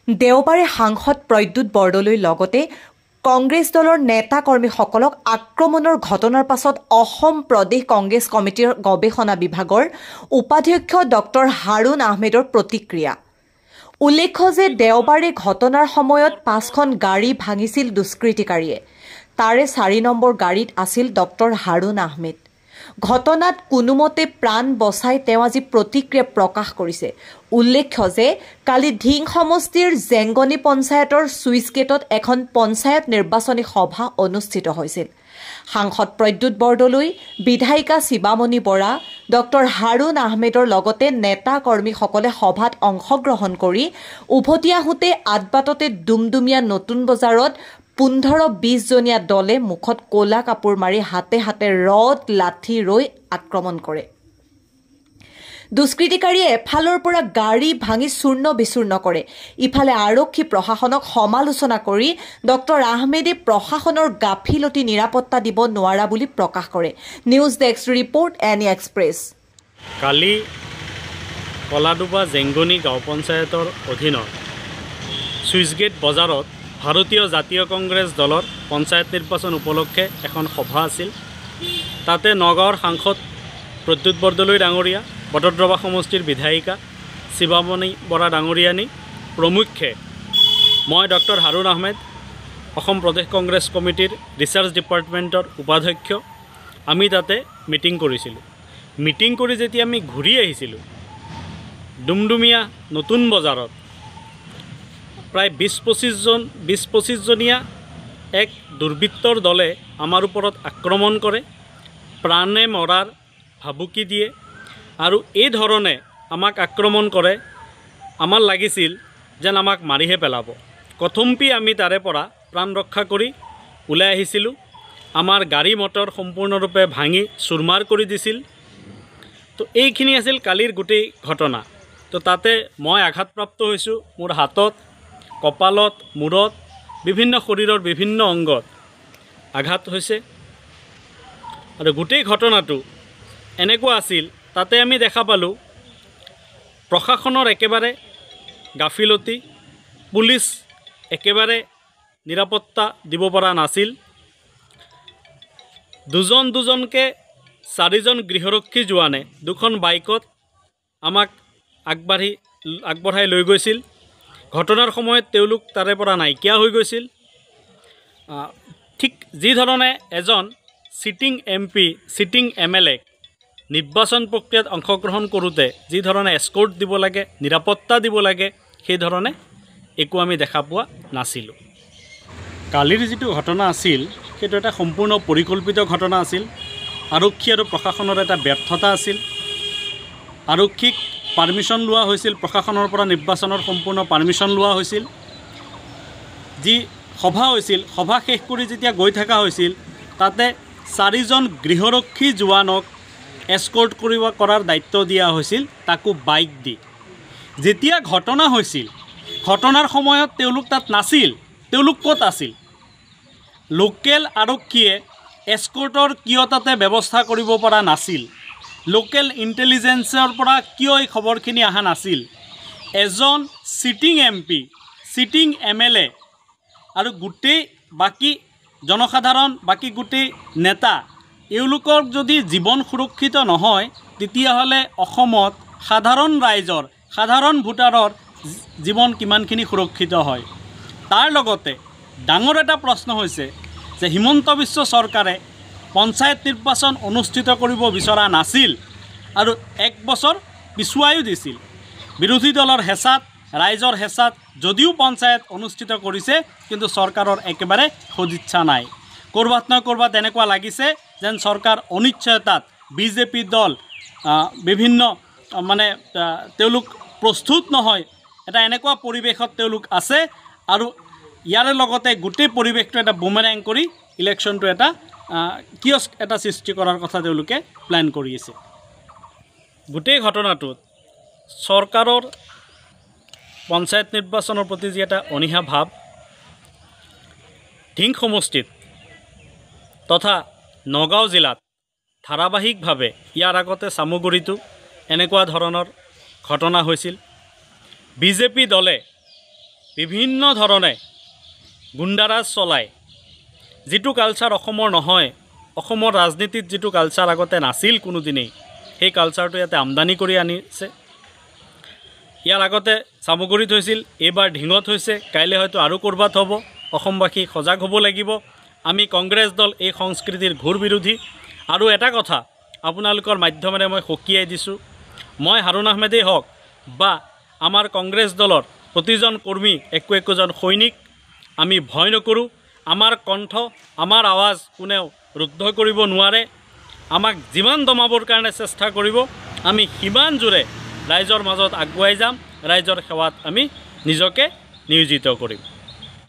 দেওবাৰে সাংসদ প্ৰদ্যুৎ বৰদলৈৰ লগতে কংগ্ৰেছ দলৰ নেতা কৰ্মীসকলক আক্ৰমণৰ ঘটনাৰ পাছত অসম প্ৰদেশ কংগ্ৰেছ কমিটিৰ গৱেষণা বিভাগৰ উপাধ্যক্ষ ডক্টৰ হাৰুণ আহমেদৰ প্ৰতিক্ৰিয়া। উল্লেখ্য যে দেওবাৰে ঘটনাৰ সময়ত 5খন গাড়ী ভাঙিছিল দুষ্কৃতিকাৰীয়ে। তাৰে 4 নম্বৰ গাড়ীত আছিল ডক্টৰ হাৰুণ আহমেদ। ঘটনাত কোনোমতে প্ৰাণ বচাই তেওঁ আজি প্ৰতিক্ৰিয়া প্ৰকাশ কৰিছে। উল্লেখ্য যে কালি ধিং সমষ্টিৰ জেংগনি পঞ্চায়তৰ চুইচ গেটত এখন পঞ্চায়ত নিৰ্বাচনী সভা অনুষ্ঠিত হৈছিল। সাংসদ প্ৰদ্যুৎ বৰদলৈ, বিধায়িকা শিৱামণি বৰা, ডক্টৰ হাৰুণ আহমেদৰ লগতে নেতা কৰ্মীসকলে সভাত অংশগ্ৰহণ কৰি উভতি আহোঁতে আদবাটতে ডুমডুমীয়া নতুন বজাৰত 15-20 জনীয়া দলে মুখত ক'লা কাপোৰ মাৰি হাতে হাতে ৰড লাঠি ৰৈ আক্ৰমণ কৰে। দুষ্কৃতিকাৰীয়ে এফালৰ পৰা গাড়ী ভাঙি চূৰ্ণ বিচূৰ্ণ কৰে। ইফালে আৰক্ষী প্ৰশাসনক সমালোচনা কৰি ডক্টৰ আহমেদে প্ৰশাসনৰ গাফিলতি নিৰাপত্তা দিব নোৱাৰা বুলি প্ৰকাশ কৰে। নিউজ ডেস্ক ৰিপৰ্ট এনি এক্সপ্ৰেছ। কালি কলাডুবা জেংগনি গাঁও পঞ্চায়তৰ অধীনত চুইচগেট বজাৰত ভাৰতীয় জাতীয় কংগ্ৰেছ দলৰ পঞ্চায়ত নিৰ্বাচন উপলক্ষে এখন সভা আছিল। তাতে নগাঁৱৰ সাংসদ প্ৰদ্যুৎ বৰদলৈ ডাঙৰীয়া, বটদ্ৰৱা সমষ্টিৰ বিধায়িকা শিৱামণি বৰা ডাঙৰীয়ানী প্ৰমুখ্যে মই ডক্টৰ হাৰুণ আহমেদ, অসম প্ৰদেশ কংগ্ৰেছ কমিটিৰ ৰিচাৰ্চ ডিপাৰ্টমেণ্টৰ উপাধ্যক্ষ, আমি তাতে মিটিং কৰিছিলোঁ। মিটিং কৰি যেতিয়া আমি ঘূৰি আহিছিলোঁ ডুমডুমীয়া নতুন বজাৰত প্ৰায় 20-25 জনীয়া এক দুৰ্বৃত্তৰ দলে আমাৰ ওপৰত আক্ৰমণ কৰে, প্ৰাণে মৰাৰ ভাবুকি দিয়ে আৰু এই ধৰণে আমাক আক্ৰমণ কৰে। আমাৰ লাগিছিল যেন আমাক মাৰিহে পেলাব। কথম্পি আমি তাৰে পৰা প্ৰাণ ৰক্ষা কৰি ওলাই আহিছিলোঁ। আমাৰ গাড়ী মটৰ সম্পূৰ্ণৰূপে ভাঙি চুৰমাৰ কৰি দিছিল। তো এইখিনি আছিল কালিৰ গোটেই ঘটনা। তো তাতে মই আঘাতপ্ৰাপ্ত হৈছোঁ। মোৰ হাতত, কপালত, মূৰত, বিভিন্ন শৰীৰৰ বিভিন্ন অংগত আঘাত হৈছে। আৰু গোটেই ঘটনাটো এনেকুৱা আছিল, তাতে আমি দেখা পালোঁ প্ৰশাসনৰ একেবাৰে গাফিলতি, পুলিচ একেবাৰে নিৰাপত্তা দিব পৰা নাছিল। দুজনকৈ 4জন গৃহৰক্ষী জোৱানে 2খন বাইকত আমাক আগবঢ়াই লৈ গৈছিল। ঘটনাৰ সময়ত তেওঁলোক তাৰে পৰা নাইকিয়া হৈ গৈছিল। ঠিক যি ধৰণে এজন চিটিং MP, চিটিং MLA নিৰ্বাচন প্ৰক্ৰিয়াত অংশগ্ৰহণ কৰোঁতে যি ধৰণে এস্কৰ্ট দিব লাগে, নিৰাপত্তা দিব লাগে, সেই ধৰণে একো আমি দেখা পোৱা নাছিলোঁ। কালিৰ যিটো ঘটনা আছিল সেইটো এটা সম্পূৰ্ণ পৰিকল্পিত ঘটনা আছিল। আৰক্ষী আৰু প্ৰশাসনৰ এটা ব্যৰ্থতা আছিল। আৰক্ষীক পাৰ্মিশ্যন লোৱা হৈছিল, প্ৰশাসনৰ পৰা নিৰ্বাচনৰ সম্পূৰ্ণ পাৰ্মিশ্যন লোৱা হৈছিল। যি সভা হৈছিল, সভা শেষ কৰি যেতিয়া গৈ থকা হৈছিল তাতে 4জন গৃহৰক্ষী জোৱানক এস্কৰ্ট কৰাৰ দায়িত্ব দিয়া হৈছিল, তাকো বাইক দি। যেতিয়া ঘটনা হৈছিল, ঘটনাৰ সময়ত তেওঁলোক তাত নাছিল। তেওঁলোক ক'ত আছিল? লোকেল আৰক্ষীয়ে এস্কৰ্টৰ কিয় তাতে ব্যৱস্থা কৰিব পৰা নাছিল? লোকেল ইণ্টেলিজেন্সৰ পৰা কিয় এই খবৰখিনি অহা নাছিল? এজন চিটিং MP, চিটিং MLA আৰু গোটেই বাকী জনসাধাৰণ, বাকী গোটেই নেতা, এওঁলোকৰ যদি জীৱন সুৰক্ষিত নহয়, তেতিয়াহ'লে অসমত সাধাৰণ ৰাইজৰ, সাধাৰণ ভোটাৰৰ জীৱন কিমানখিনি সুৰক্ষিত হয়? তাৰ লগতে ডাঙৰ এটা প্ৰশ্ন হৈছে যে হিমন্ত বিশ্ব চৰকাৰে পঞ্চায়ত নিৰ্বাচন অনুষ্ঠিত কৰিব বিচৰা নাছিল আৰু 1 বছৰ পিছুৱাইও দিছিল। বিৰোধী দলৰ হেঁচাত, ৰাইজৰ হেঁচাত যদিও পঞ্চায়ত অনুষ্ঠিত কৰিছে, কিন্তু চৰকাৰৰ একেবাৰে সদিচ্ছা নাই। ক'ৰবাত নহয় ক'ৰবাত এনেকুৱা লাগিছে যেন চৰকাৰ অনিশ্চয়তাত, BJP দল বিভিন্ন তেওঁলোক প্ৰস্তুত নহয়, এটা এনেকুৱা পৰিৱেশত তেওঁলোক আছে। আৰু ইয়াৰে লগতে গোটেই পৰিৱেশটো এটা বুমেৰাং কৰি ইলেকশ্যনটো এটা কিয়স্ক এটা সৃষ্টি কৰাৰ কথা তেওঁলোকে প্লেন কৰি আছে। গোটেই ঘটনাটোত চৰকাৰৰ পঞ্চায়ত নিৰ্বাচনৰ প্ৰতি যি এটা অনীহা ভাৱ, ধিং সমষ্টিত তথা নগাঁও জিলাত ধাৰাবাহিকভাৱে ইয়াৰ আগতে চামগুৰিতো এনেকুৱা ধৰণৰ ঘটনা হৈছিল। BJP দলে বিভিন্ন ধৰণে গুণ্ডাৰাজ চলায়, যিটো কালচাৰ অসমৰ নহয়, অসমৰ ৰাজনীতিত যিটো কালচাৰ আগতে নাছিল কোনোদিনেই, সেই কালচাৰটো ইয়াতে আমদানি কৰি আনিছে। ইয়াৰ আগতে চামগুৰিত হৈছিল, এইবাৰ ঢিঙত হৈছে, কাইলৈ হয়তো আৰু ক'ৰবাত হ'ব। অসমবাসী সজাগ হ'ব লাগিব। আমি কংগ্ৰেছ দল এই সংস্কৃতিৰ ঘোৰ বিৰোধী। আৰু এটা কথা আপোনালোকৰ মাধ্যমেৰে মই সকীয়াই দিছোঁ, মই হাৰুণ আহমেদেই হওক বা আমাৰ কংগ্ৰেছ দলৰ প্ৰতিজন কৰ্মী একোজন সৈনিক, আমি ভয় নকৰোঁ। আমাৰ কণ্ঠ, আমাৰ আৱাজ কোনেও ৰুদ্ধ কৰিব নোৱাৰে। আমাক যিমান দমাবৰ কাৰণে চেষ্টা কৰিব, আমি সিমান জোৰে ৰাইজৰ মাজত আগুৱাই যাম, ৰাইজৰ সেৱাত আমি নিজকে নিয়োজিত কৰিম।